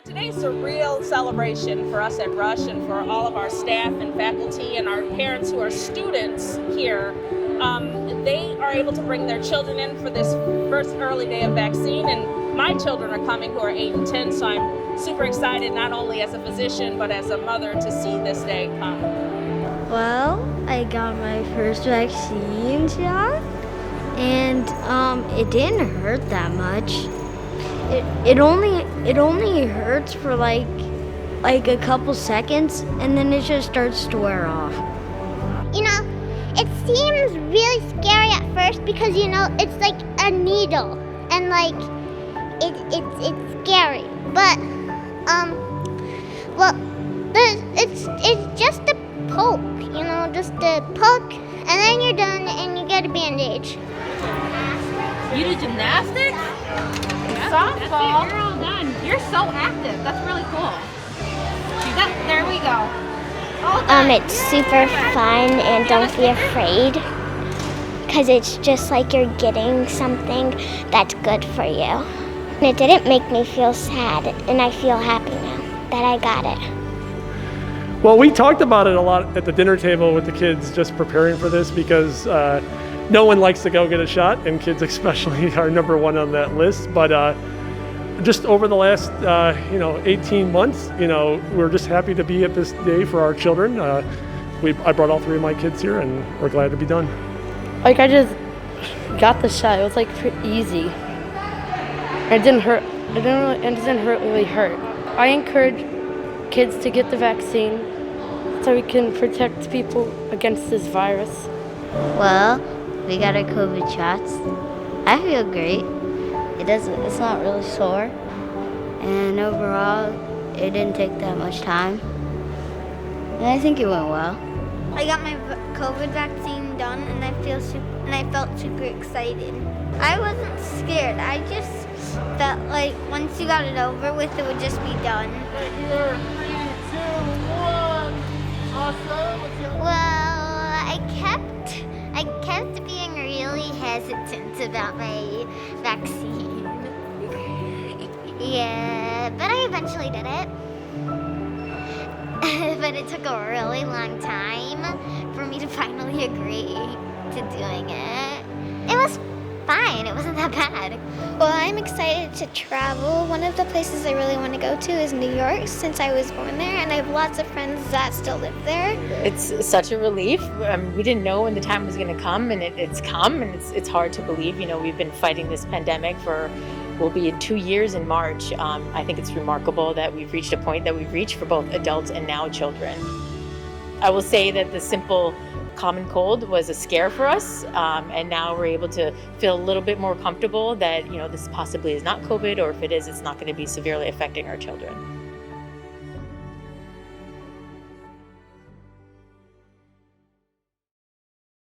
Today's a real celebration for us at Rush and for all of our staff and faculty and our parents who are students here. They are able to bring their children in for this first early day of vaccine, and my children are coming who are 8 and 10, so I'm super excited not only as a physician but as a mother to see this day come. Well, I got my first vaccine shot, and it didn't hurt that much. It only hurts for like a couple seconds, and then it just starts to wear off. You know, it seems really scary at first because it's like a needle, and like it's scary. But well, it's just a poke, just a poke, and then you're done, and you get a bandage. You did gymnastics? Softball. You're all done. You're so active. That's really cool. There we go. It's super fun, and don't be afraid, because it's just like you're getting something that's good for you. And it didn't make me feel sad, and I feel happy now that I got it. Well, we talked about it a lot at the dinner table with the kids, just preparing for this, because no one likes to go get a shot, and kids especially are number one on that list. But just over the last 18 months, we're just happy to be at this day for our children. I brought all 3 of my kids here, and we're glad to be done. Like, I just got the shot. It was like pretty easy. It didn't hurt. It didn't really hurt. I encourage kids to get the vaccine so we can protect people against this virus. Well, we got our COVID shots. I feel great. It's not really sore. And overall, it didn't take that much time. And I think it went well. I got my COVID vaccine done, and I felt super excited. I wasn't scared. I just felt like once you got it over with, it would just be done. Here, 3, 2, 1. Awesome. Well, I kept being really hesitant about my vaccine. Yeah, but I eventually did it. But it took a really long time for me to finally agree to doing it. It was fine. It wasn't that bad. Well, I'm excited to travel. One of the places I really want to go to is New York, since I was born there, and I have lots of friends that still live there. It's such a relief. We didn't know when the time was going to come, and it's come, and it's hard to believe. We've been fighting this pandemic we'll be in 2 years in March. I think it's remarkable that we've reached a point that we've reached for both adults and now children. I will say that the simple common cold was a scare for us, and now we're able to feel a little bit more comfortable that this possibly is not COVID, or if it is, it's not going to be severely affecting our children.